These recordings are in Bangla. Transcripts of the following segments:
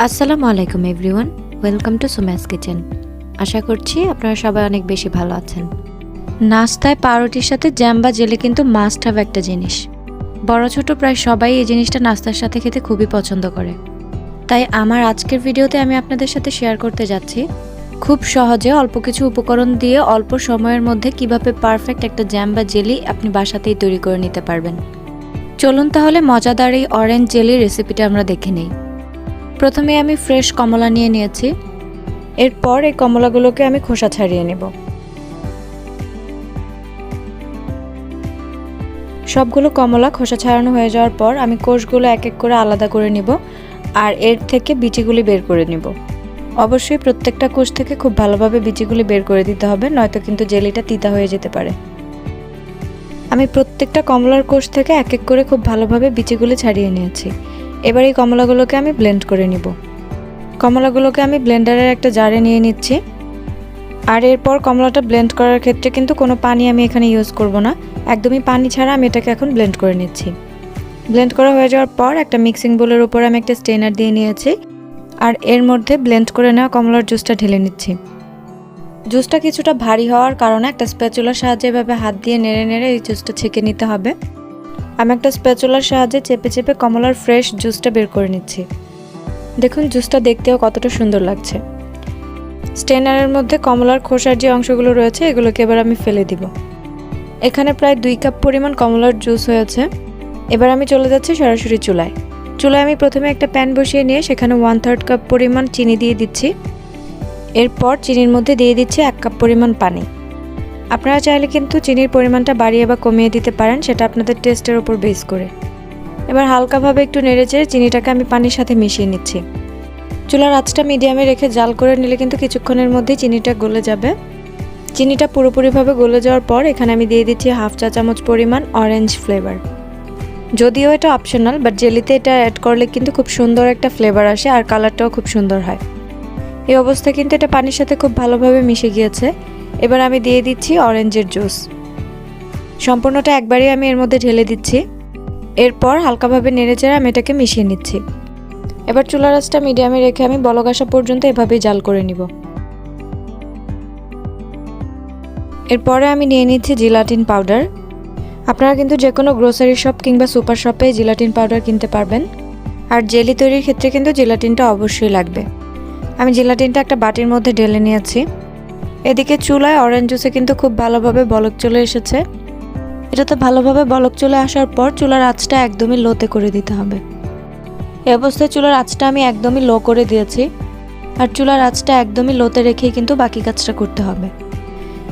আসসালামু আলাইকুম এভরিওয়ান, ওয়েলকাম টু সুমাইস কিচেন। আশা করছি আপনারা সবাই অনেক বেশি ভালো আছেন। নাস্তায় পাউরুটির সাথে জ্যাম বা জেলি কিন্তু মাস্ট হ্যাভ একটা জিনিস। বড় ছোট প্রায় সবাই এই জিনিসটা নাস্তার সাথে খেতে খুবই পছন্দ করে। তাই আমার আজকের ভিডিওতে আমি আপনাদের সাথে শেয়ার করতে যাচ্ছি খুব সহজে অল্প কিছু উপকরণ দিয়ে অল্প সময়ের মধ্যে কিভাবে পারফেক্ট একটা জ্যাম বা জেলি আপনি বাসাতেই তৈরি করে নিতে পারবেন। চলুন তাহলে মজাদার এই অরেঞ্জ জেলি রেসিপিটা আমরা দেখে নিই। প্রথমে আমি ফ্রেশ কমলা নিয়ে নিয়েছি। এরপর এই কমলাগুলোকে আমি খোসা ছাড়িয়ে নেব। সবগুলো কমলা খোসা ছাড়ানো হয়ে যাওয়ার পর আমি কোষগুলো এক এক করে আলাদা করে নিব আর এর থেকে বিচিগুলি বের করে নিব। অবশ্যই প্রত্যেকটা কোষ থেকে খুব ভালোভাবে বিচিগুলি বের করে দিতে হবে, নয়তো কিন্তু জেলিটা তিতা হয়ে যেতে পারে। আমি প্রত্যেকটা কমলার কোষ থেকে এক এক করে খুব ভালোভাবে বিচিগুলি ছাড়িয়ে নিয়েছি। এবার এই কমলাগুলোকে আমি ব্লেন্ড করে নিব। কমলাগুলোকে আমি ব্লেন্ডারের একটা জারে নিয়ে নিচ্ছি। আর এরপর কমলাটা ব্লেন্ড করার ক্ষেত্রে কিন্তু কোনো পানি আমি এখানে ইউজ করব না, একদমই পানি ছাড়া আমি এটাকে এখন ব্লেন্ড করে নিচ্ছি। ব্লেন্ড করা হয়ে যাওয়ার পর একটা মিক্সিং বোলের উপর আমি একটা স্ট্রেনার দিয়ে নিয়েছি আর এর মধ্যে ব্লেন্ড করে নেওয়া কমলার জুসটা ঢেলে নিচ্ছি। জুসটা কিছুটা ভারী হওয়ার কারণে একটা স্প্যাচুলার সাহায্যে এভাবে হাত দিয়ে নেড়ে নেড়ে এই জুসটা ছেঁকে নিতে হবে। আমি একটা স্প্যাচুলার সাহায্যে চেপে চেপে কমলার ফ্রেশ জুসটা বের করে নিচ্ছি। দেখুন জুসটা দেখতেও কতটা সুন্দর লাগছে। স্ট্রেনারের মধ্যে কমলার খোসার যে অংশগুলো রয়েছে এগুলোকে এবার আমি ফেলে দিব। এখানে প্রায় 2 কাপ পরিমাণ কমলার জুস হয়েছে। এবার আমি চলে যাচ্ছি সরাসরি চুলায়। আমি প্রথমে একটা প্যান বসিয়ে নিয়ে সেখানে 1/3 কাপ পরিমাণ চিনি দিয়ে দিচ্ছি। এরপর চিনির মধ্যে দিয়ে দিচ্ছি 1 কাপ পরিমাণ পানি। আপনারা চাইলে কিন্তু চিনির পরিমাণটা বাড়িয়ে বা কমিয়ে দিতে পারেন, সেটা আপনাদের টেস্টের উপর বেস করে। এবার হালকাভাবে একটু নেড়েচেড়ে চিনিটাকে আমি পানির সাথে মিশিয়ে নিচ্ছি। চুলার আঁচটা মিডিয়ামে রেখে জাল করে নিলে কিন্তু কিছুক্ষণের মধ্যেই চিনিটা গলে যাবে। চিনিটা পুরোপুরিভাবে গলে যাওয়ার পর এখানে আমি দিয়ে দিচ্ছি 1/2 চা চামচ পরিমাণ অরেঞ্জ ফ্লেভার। যদিও এটা অপশনাল, বাট জেলিতে এটা অ্যাড করলে কিন্তু খুব সুন্দর একটা ফ্লেভার আসে আর কালারটাও খুব সুন্দর হয়। এই অবস্থায় কিন্তু এটা পানির সাথে খুব ভালোভাবে মিশে গিয়েছে। এবার আমি দিয়ে দিচ্ছি অরেঞ্জের জুস। সম্পূর্ণটা একবারই আমি এর মধ্যে ঢেলে দিচ্ছি। এরপর হালকাভাবে নেড়েচেড়ে আমি এটাকে মিশিয়ে নিচ্ছি। এবার চুলার আঁচটা মিডিয়ামে রেখে আমি বলক আসা পর্যন্ত এভাবেই জাল করে নিব। এরপরে আমি নিয়ে নিচ্ছি জিলাটিন পাউডার। আপনারা কিন্তু যে কোনো গ্রোসারি শপ কিংবা সুপার শপে জিলাটিন পাউডার কিনতে পারবেন। আর জেলি তৈরির ক্ষেত্রে কিন্তু জিলাটিনটা অবশ্যই লাগবে। আমি জিলাটিনটা একটা বাটির মধ্যে ঢেলে নিয়েছি। এদিকে চুলায় অরেঞ্জ জুসে কিন্তু খুব ভালোভাবে বলক চলে এসেছে। এটাতে ভালোভাবে বলক চলে আসার পর চুলার আঁচটা একদমই লোতে করে দিতে হবে। এই অবস্থায় চুলার আঁচটা আমি একদমই লো করে দিয়েছি আর চুলার আঁচটা একদমই লোতে রেখেই কিন্তু বাকি কাজটা করতে হবে।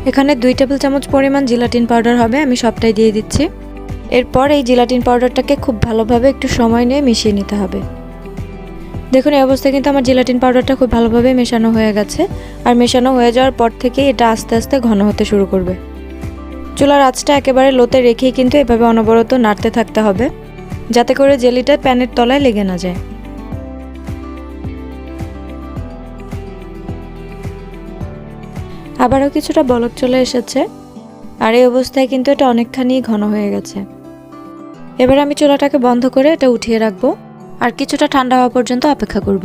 এখানে 2 টেবিল চামচ পরিমাণ জিলাটিন পাউডার হবে, আমি সবটাই দিয়ে দিচ্ছি। এরপর এই জিলাটিন পাউডারটাকে খুব ভালোভাবে একটু সময় নিয়ে মিশিয়ে নিতে হবে। দেখুন এই অবস্থায় কিন্তু আমার জিলাটিন পাউডারটা খুব ভালোভাবে মেশানো হয়ে গেছে আর মেশানো হয়ে যাওয়ার পর থেকেই এটা আস্তে আস্তে ঘন হতে শুরু করবে। চুলার আঁচটা একেবারে লোতে রেখেই কিন্তু এভাবে অনবরত নাড়তে থাকতে হবে, যাতে করে জেলিটা প্যানের তলায় লেগে না যায়। আবারও কিছুটা বলক চলে এসেছে আর এই অবস্থায় কিন্তু এটা অনেকখানি ঘন হয়ে গেছে। এবার আমি চুলাটাকে বন্ধ করে এটা উঠিয়ে রাখবো আর কিছুটা ঠান্ডা হওয়া পর্যন্ত অপেক্ষা করব।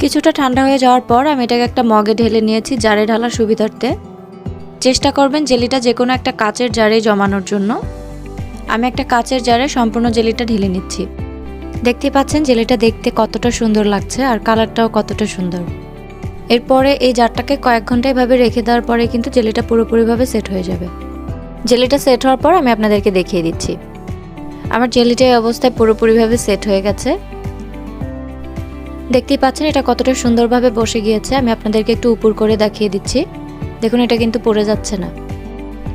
কিছুটা ঠান্ডা হয়ে যাওয়ার পর আমি এটাকে একটা মগে ঢেলে নিয়েছি জারে ঢালার সুবিধার্থে। চেষ্টা করবেন জেলিটা যে কোনো একটা কাচের জারে জমানোর জন্য। আমি একটা কাচের জারে সম্পূর্ণ জেলিটা ঢেলে নিচ্ছি। দেখতে পাচ্ছেন জেলিটা দেখতে কতটা সুন্দর লাগছে আর কালারটাও কতটা সুন্দর। এরপরে এই জারটাকে কয়েক ঘন্টা এভাবে রেখে দেওয়ার পরে কিন্তু জেলিটা পুরোপুরিভাবে সেট হয়ে যাবে। জেলিটা সেট হওয়ার পর আমি আপনাদেরকে দেখিয়ে দিচ্ছি। আমার জেলিটা এই অবস্থায় পুরোপুরিভাবে সেট হয়ে গেছে। দেখতেই পাচ্ছেন এটা কতটা সুন্দরভাবে বসে গিয়েছে। আমি আপনাদেরকে একটু উপর করে দেখিয়ে দিচ্ছি। দেখুন এটা কিন্তু পড়ে যাচ্ছে না।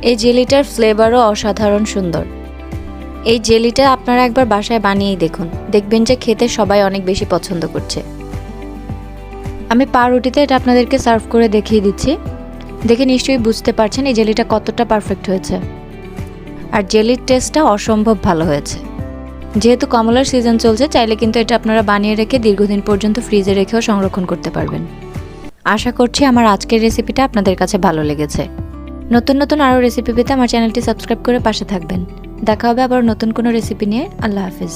এই জেলিটার ফ্লেভারও অসাধারণ সুন্দর। এই জেলিটা আপনারা একবার বাসায় বানিয়েই দেখুন, দেখবেন যে খেতে সবাই অনেক বেশি পছন্দ করছে। আমি পাউরুটিতে এটা আপনাদেরকে সার্ভ করে দেখিয়ে দিচ্ছি। দেখে নিশ্চয়ই বুঝতে পারছেন এই জেলিটা কতটা পারফেক্ট হয়েছে। আর জেলির টেস্টটা অসম্ভব ভালো হয়েছে। যেহেতু কমলার সিজন চলছে, চাইলে কিন্তু এটা আপনারা বানিয়ে রেখে দীর্ঘদিন পর্যন্ত ফ্রিজে রেখেও সংরক্ষণ করতে পারবেন। আশা করছি আমার আজকের রেসিপিটা আপনাদের কাছে ভালো লেগেছে। নতুন নতুন আরও রেসিপি পেতে আমার চ্যানেলটি সাবস্ক্রাইব করে পাশে থাকবেন। দেখা হবে আবার নতুন কোনো রেসিপি নিয়ে। আল্লাহ হাফিজ।